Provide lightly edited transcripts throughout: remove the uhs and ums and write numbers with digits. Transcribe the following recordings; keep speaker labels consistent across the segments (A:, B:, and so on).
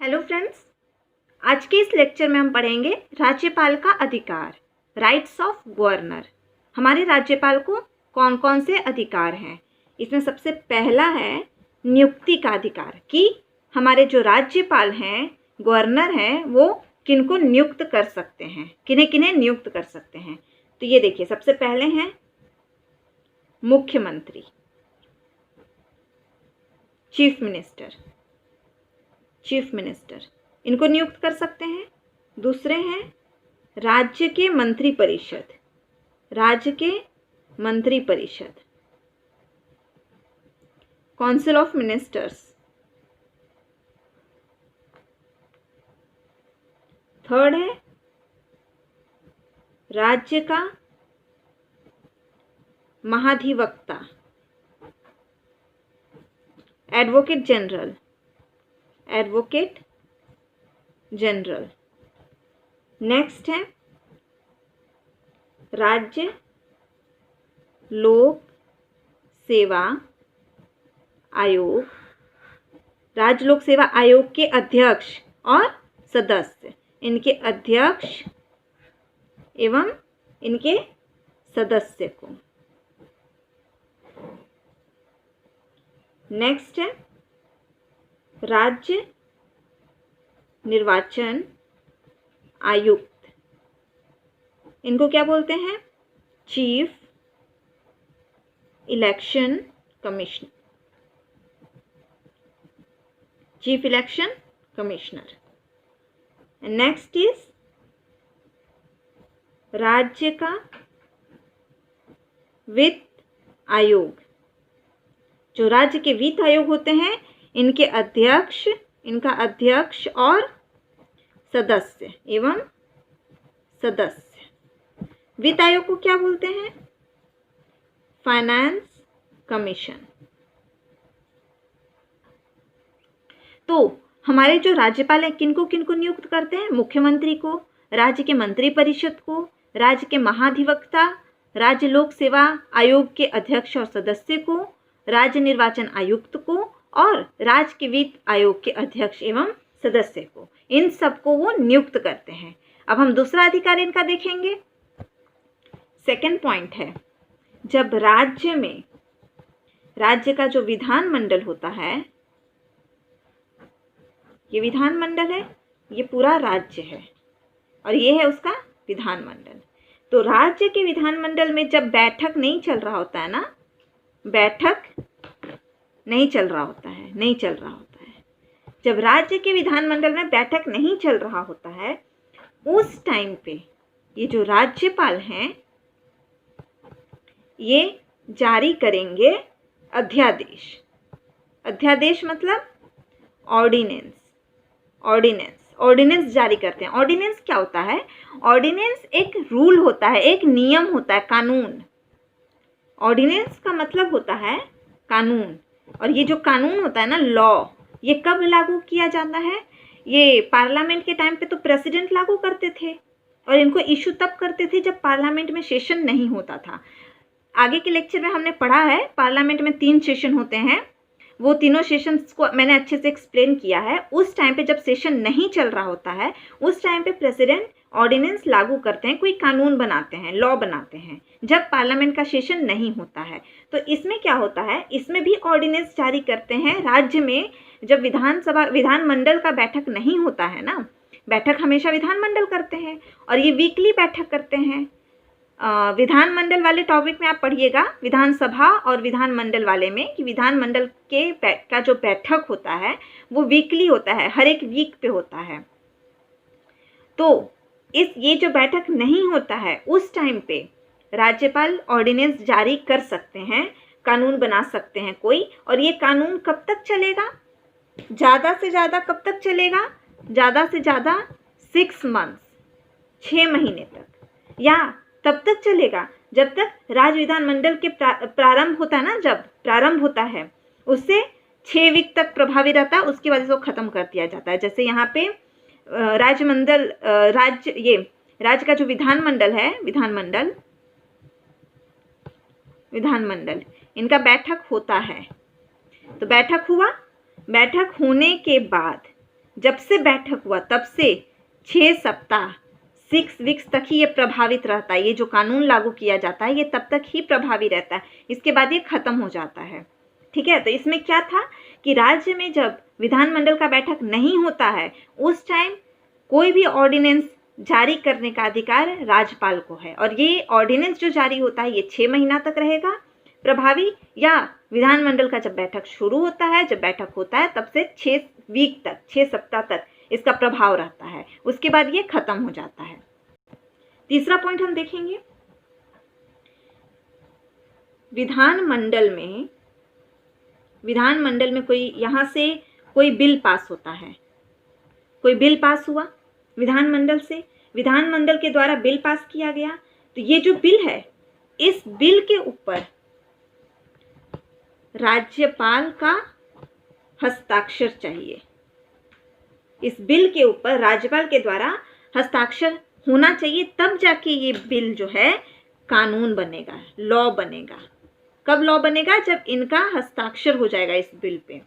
A: Hello friends, आज के इस लेक्चर में हम पढ़ेंगे राज्यपाल का अधिकार, राइट्स ऑफ गवर्नर। हमारे राज्यपाल को कौन कौन से अधिकार हैं। इसमें सबसे पहला है नियुक्ति का अधिकार कि हमारे जो राज्यपाल हैं, गवर्नर हैं, वो किनको नियुक्त कर सकते हैं, किन्हें किन्हें नियुक्त कर सकते हैं। तो ये देखिए, सबसे पहले हैं मुख्यमंत्री, चीफ मिनिस्टर, इनको नियुक्त कर सकते हैं। दूसरे हैं राज्य के मंत्री परिषद, काउंसिल ऑफ मिनिस्टर्स। थर्ड है राज्य का महाधिवक्ता, एडवोकेट जनरल। नेक्स्ट है राज्य लोक सेवा आयोग के अध्यक्ष और सदस्य, इनके अध्यक्ष एवं इनके सदस्य को। नेक्स्ट है राज्य निर्वाचन आयुक्त, इनको क्या बोलते हैं? Chief election commissioner. Next is राज्य का वित्त आयोग, जो राज्य के वित्त आयोग होते हैं, इनका अध्यक्ष और सदस्य। वित्त आयोग को क्या बोलते हैं? Finance commission. तो हमारे जो राज्यपाल हैं, किनको किनको नियुक्त करते हैं? मुख्यमंत्री को, राज्य के मंत्री परिषद को, राज्य के महाधिवक्ता, राज्य लोक सेवा आयोग के अध्यक्ष और सदस्य को, राज्य निर्वाचन आयुक्त को और राज्य के वित्त आयोग के अध्यक्ष एवं सदस्य को। इन सबको वो नियुक्त करते हैं। अब हम दूसरा अधिकार इनका देखेंगे। सेकंड पॉइंट है, जब राज्य का जो विधानमंडल होता है, ये विधानमंडल है, ये पूरा राज्य है और ये है उसका विधानमंडल। तो राज्य के विधानमंडल में जब बैठक नहीं चल रहा होता है, जब राज्य के विधानमंडल में बैठक नहीं चल रहा होता है, उस टाइम पे ये जो राज्यपाल हैं, ये जारी करेंगे अध्यादेश मतलब ऑर्डिनेंस जारी करते हैं। ऑर्डिनेंस क्या होता है? ऑर्डिनेंस एक रूल होता है, एक नियम होता है, कानून। ऑर्डिनेंस का मतलब होता है कानून। और ये जो कानून होता है ना, लॉ, ये कब लागू किया जाता है? ये पार्लियामेंट के टाइम पे तो प्रेसिडेंट लागू करते थे और इनको इशू तब करते थे जब पार्लियामेंट में सेशन नहीं होता था। आगे के लेक्चर में हमने पढ़ा है, पार्लियामेंट में 3 सेशन होते हैं। वो तीनों सेशंस को मैंने अच्छे से एक्सप्लेन किया है। उस टाइम पे जब सेशन नहीं चल रहा होता है, उस टाइम पे प्रेसिडेंट ऑर्डिनेंस लागू करते हैं, कोई कानून बनाते हैं, लॉ बनाते हैं, जब पार्लियामेंट का सेशन नहीं होता है। तो इसमें क्या होता है? इसमें भी ऑर्डिनेंस जारी करते हैं राज्य में। जब विधानमंडल का बैठक नहीं होता है ना, बैठक हमेशा विधानमंडल करते हैं और ये वीकली बैठक करते हैं। विधानमंडल वाले टॉपिक में आप पढ़िएगा, विधानसभा और विधानमंडल वाले में, कि विधानमंडल का जो बैठक होता है वो वीकली होता है, हर एक वीक पे होता है। तो ये जो बैठक नहीं होता है, उस टाइम पे राज्यपाल ऑर्डिनेंस जारी कर सकते हैं, कानून बना सकते हैं कोई। और ये कानून कब तक चलेगा? ज़्यादा से ज़्यादा कब तक चलेगा? ज़्यादा से ज़्यादा 6 मंथ्स, 6 महीने तक, या तब तक चलेगा जब तक राज्य विधानमंडल के प्रारंभ होता है ना, जब प्रारंभ होता है उससे 6 वीक तक प्रभावी रहता है, उसके बाद इसको खत्म कर दिया जाता है। जैसे यहाँ पे राज्य का जो विधानमंडल है, विधानमंडल इनका बैठक होता है। तो बैठक होने के बाद जब से बैठक हुआ तब से 6 सप्ताह 6 वीक्स तक ही ये प्रभावित रहता है। ये जो कानून लागू किया जाता है ये तब तक ही प्रभावी रहता है, इसके बाद ये खत्म हो जाता है। ठीक है, तो इसमें क्या था कि राज्य में जब विधानमंडल का बैठक नहीं होता है उस टाइम कोई भी ऑर्डिनेंस जारी करने का अधिकार राज्यपाल को है, और ये ऑर्डिनेंस जो जारी होता है ये 6 महीना तक रहेगा प्रभावी, या विधानमंडल का जब बैठक शुरू होता है, जब बैठक होता है तब से 6 वीक तक 6 सप्ताह तक इसका प्रभाव रहता है, उसके बाद ये खत्म हो जाता है। तीसरा पॉइंट हम देखेंगे, विधानमंडल में कोई यहाँ से कोई बिल पास होता है, कोई बिल पास हुआ विधानमंडल से, विधानमंडल के द्वारा बिल पास किया गया, तो ये जो बिल है इस बिल के ऊपर राज्यपाल का हस्ताक्षर चाहिए। इस बिल के ऊपर राज्यपाल के द्वारा हस्ताक्षर होना चाहिए, तब जाके ये बिल जो है कानून बनेगा, लॉ बनेगा। कब लॉ बनेगा? जब इनका हस्ताक्षर हो जाएगा इस बिल पे,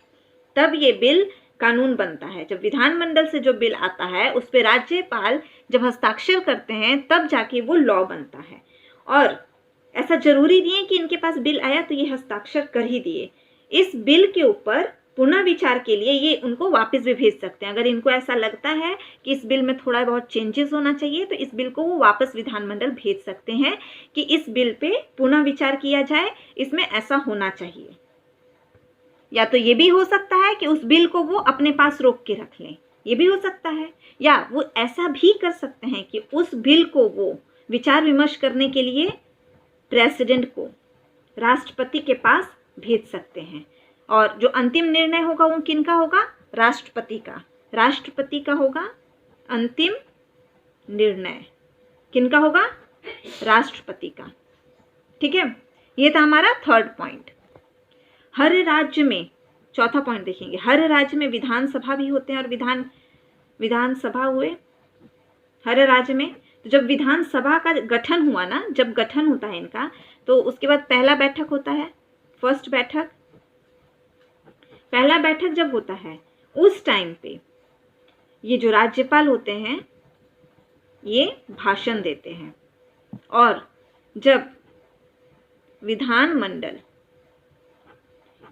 A: तब ये बिल कानून बनता है। जब विधानमंडल से जो बिल आता है उस पे राज्यपाल जब हस्ताक्षर करते हैं तब जाके वो लॉ बनता है। और ऐसा जरूरी नहीं है कि इनके पास बिल आया तो ये हस्ताक्षर कर ही दिए। इस बिल के ऊपर पुनः विचार के लिए ये उनको वापस भी भेज सकते हैं। अगर इनको ऐसा लगता है कि इस बिल में थोड़ा बहुत चेंजेस होना चाहिए तो इस बिल को वो वापस विधानमंडल भेज सकते हैं कि इस बिल पे पुनः विचार किया जाए, इसमें ऐसा होना चाहिए। या तो ये भी हो सकता है कि उस बिल को वो अपने पास रोक के रख लें, ये भी हो सकता है। या वो ऐसा भी कर सकते हैं कि उस बिल को वो विचार विमर्श करने के लिए प्रेसिडेंट को, राष्ट्रपति के पास भेज सकते हैं, और जो अंतिम निर्णय होगा वो किनका होगा? राष्ट्रपति का। राष्ट्रपति का होगा अंतिम निर्णय। किनका होगा? राष्ट्रपति का। ठीक है, ये था हमारा थर्ड पॉइंट। हर राज्य में, चौथा पॉइंट देखेंगे, हर राज्य में विधानसभा भी होते हैं, और विधानसभा हुए हर राज्य में। तो जब विधानसभा का गठन हुआ ना, जब गठन होता है इनका, तो उसके बाद पहला बैठक होता है, फर्स्ट बैठक। पहला बैठक जब होता है उस टाइम पे ये जो राज्यपाल होते हैं ये भाषण देते हैं, और जब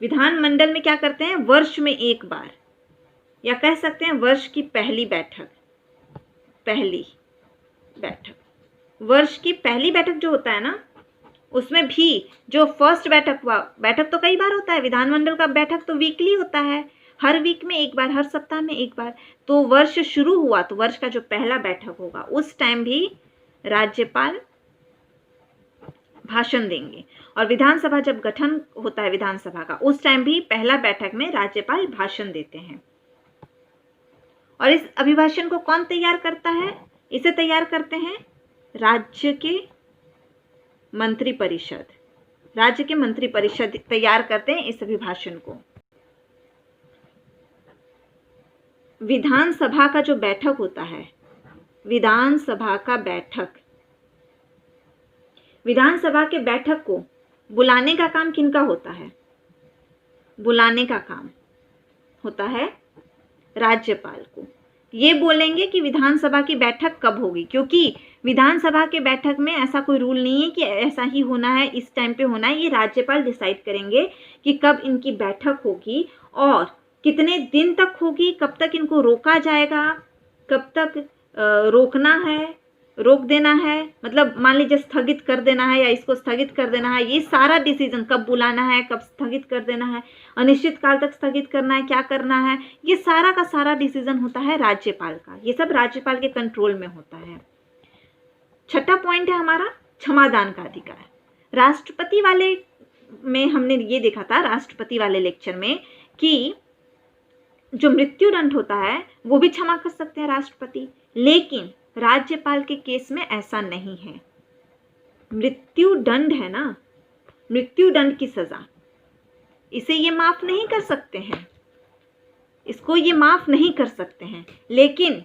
A: विधानमंडल में क्या करते हैं? वर्ष में एक बार, या कह सकते हैं वर्ष की पहली बैठक, वर्ष की पहली बैठक जो होता है ना, उसमें भी जो फर्स्ट बैठक हुआ, बैठक तो कई बार होता है, विधानमंडल का बैठक तो वीकली होता है, हर वीक में एक बार, हर सप्ताह में एक बार। तो वर्ष शुरू हुआ तो वर्ष का जो पहला बैठक होगा उस टाइम भी राज्यपाल भाषण देंगे, और विधानसभा जब गठन होता है विधानसभा का उस टाइम भी पहला बैठक में राज्यपाल भाषण देते हैं। और इस अभिभाषण को कौन तैयार करता है? इसे तैयार करते हैं राज्य के मंत्रिपरिषद। राज्य के मंत्रिपरिषद तैयार करते हैं इस अभिभाषण को। विधानसभा का जो बैठक होता है, विधानसभा के बैठक को बुलाने का काम किनका होता है? बुलाने का काम होता है राज्यपाल को। ये बोलेंगे कि विधानसभा की बैठक कब होगी, क्योंकि विधानसभा के बैठक में ऐसा कोई रूल नहीं है कि ऐसा ही होना है, इस टाइम पे होना है। ये राज्यपाल डिसाइड करेंगे कि कब इनकी बैठक होगी और कितने दिन तक होगी, कब तक इनको रोका जाएगा, कब तक रोकना है, रोक देना है, मतलब मान लीजिए स्थगित कर देना है या इसको स्थगित कर देना है। ये सारा डिसीजन, कब बुलाना है, कब स्थगित कर देना है, अनिश्चित काल तक स्थगित करना है, क्या करना है, ये सारा का सारा डिसीजन होता है राज्यपाल का। ये सब राज्यपाल के कंट्रोल में होता है। छठा पॉइंट है हमारा क्षमादान का अधिकार। राष्ट्रपति वाले में हमने ये देखा था, राष्ट्रपति वाले लेक्चर में, कि जो मृत्युदंड होता है वो भी क्षमा कर सकते हैं राष्ट्रपति, लेकिन राज्यपाल के केस में ऐसा नहीं है। मृत्युदंड है ना, मृत्युदंड की सजा, इसे ये माफ नहीं कर सकते हैं, इसको ये माफ नहीं कर सकते हैं। लेकिन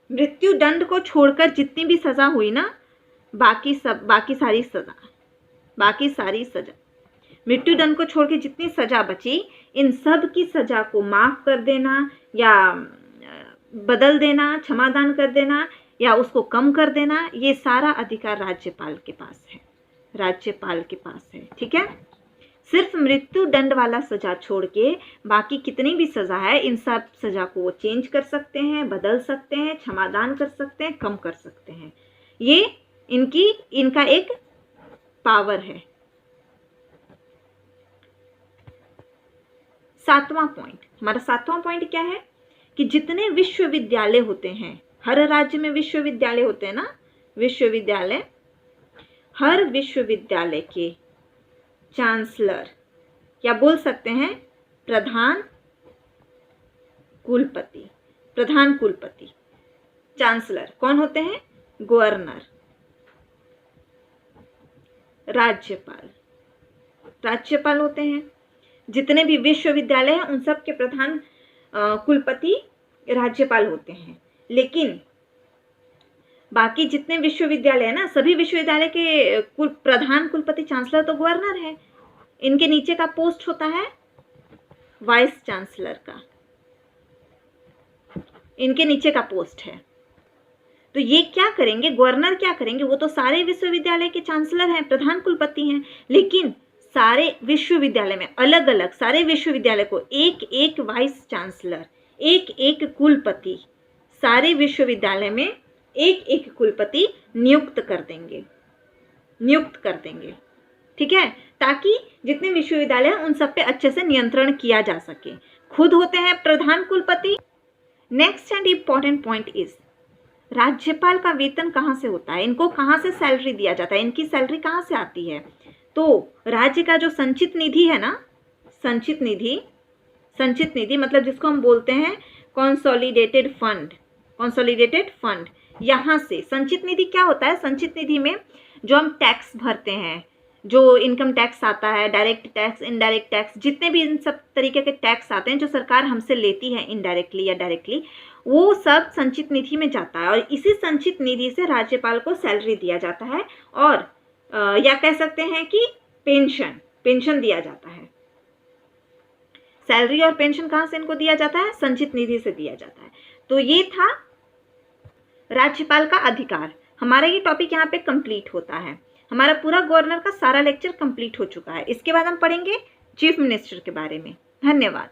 A: मृत्युदंड को छोड़कर जितनी भी सजा हुई ना, बाकी सारी सजा, मृत्युदंड को छोड़ के जितनी सजा बची, इन सब की सजा को माफ कर देना या बदल देना, क्षमादान कर देना या उसको कम कर देना, ये सारा अधिकार राज्यपाल के पास है, राज्यपाल के पास है। ठीक है, सिर्फ मृत्यु दंड वाला सजा छोड़ के बाकी कितनी भी सजा है, इन सब सजा को वो चेंज कर सकते हैं, बदल सकते हैं, क्षमादान कर सकते हैं, कम कर सकते हैं। ये इनका एक पावर है। 7वां पॉइंट, हमारा 7वां पॉइंट क्या है कि जितने विश्वविद्यालय होते हैं, हर राज्य में विश्वविद्यालय होते हैं ना, विश्वविद्यालय, हर विश्वविद्यालय के चांसलर या बोल सकते हैं प्रधान कुलपति, प्रधान कुलपति, चांसलर कौन होते हैं? गवर्नर, राज्यपाल, राज्यपाल होते हैं। जितने भी विश्वविद्यालय हैं उन सब के प्रधान कुलपति राज्यपाल होते हैं। लेकिन बाकी जितने विश्वविद्यालय है ना, सभी विश्वविद्यालय के प्रधान कुलपति चांसलर तो गवर्नर है। इनके नीचे का पोस्ट होता है वाइस चांसलर का, इनके नीचे का पोस्ट है। तो ये क्या करेंगे, गवर्नर क्या करेंगे? वो तो सारे विश्वविद्यालय के चांसलर हैं, प्रधान कुलपति हैं, लेकिन सारे विश्वविद्यालय में अलग अलग सारे विश्वविद्यालय को एक एक वाइस चांसलर, एक एक कुलपति, सारे विश्वविद्यालय में एक एक कुलपति नियुक्त कर देंगे, नियुक्त कर देंगे। ठीक है, ताकि जितने विश्वविद्यालय हैं उन सब पे अच्छे से नियंत्रण किया जा सके। खुद होते हैं प्रधान कुलपति। Next and important point is, राज्यपाल का वेतन कहाँ से होता है? इनको कहाँ से सैलरी दिया जाता है? इनकी सैलरी कहाँ से आती है? तो राज्य का जो संचित निधि है ना, संचित निधि, संचित निधि मतलब जिसको हम बोलते हैं कंसोलिडेटेड फंड, कंसोलिडेटेड फंड, यहाँ से संचित निधि क्या होता है? संचित निधि में जो हम टैक्स भरते हैं, जो इनकम टैक्स आता है, डायरेक्ट टैक्स, इनडायरेक्ट टैक्स, जितने भी इन सब तरीके के टैक्स आते हैं जो सरकार हमसे लेती है इनडायरेक्टली या डायरेक्टली, वो सब संचित निधि में जाता है। और इसी संचित निधि से राज्यपाल को सैलरी दिया जाता है, और या कह सकते हैं कि पेंशन, पेंशन दिया जाता है। सैलरी और पेंशन कहाँ से इनको दिया जाता है? संचित निधि से दिया जाता है। तो ये था राज्यपाल का अधिकार। हमारा ये टॉपिक यहाँ पे कंप्लीट होता है। हमारा पूरा गवर्नर का सारा लेक्चर कंप्लीट हो चुका है। इसके बाद हम पढ़ेंगे चीफ मिनिस्टर के बारे में। धन्यवाद।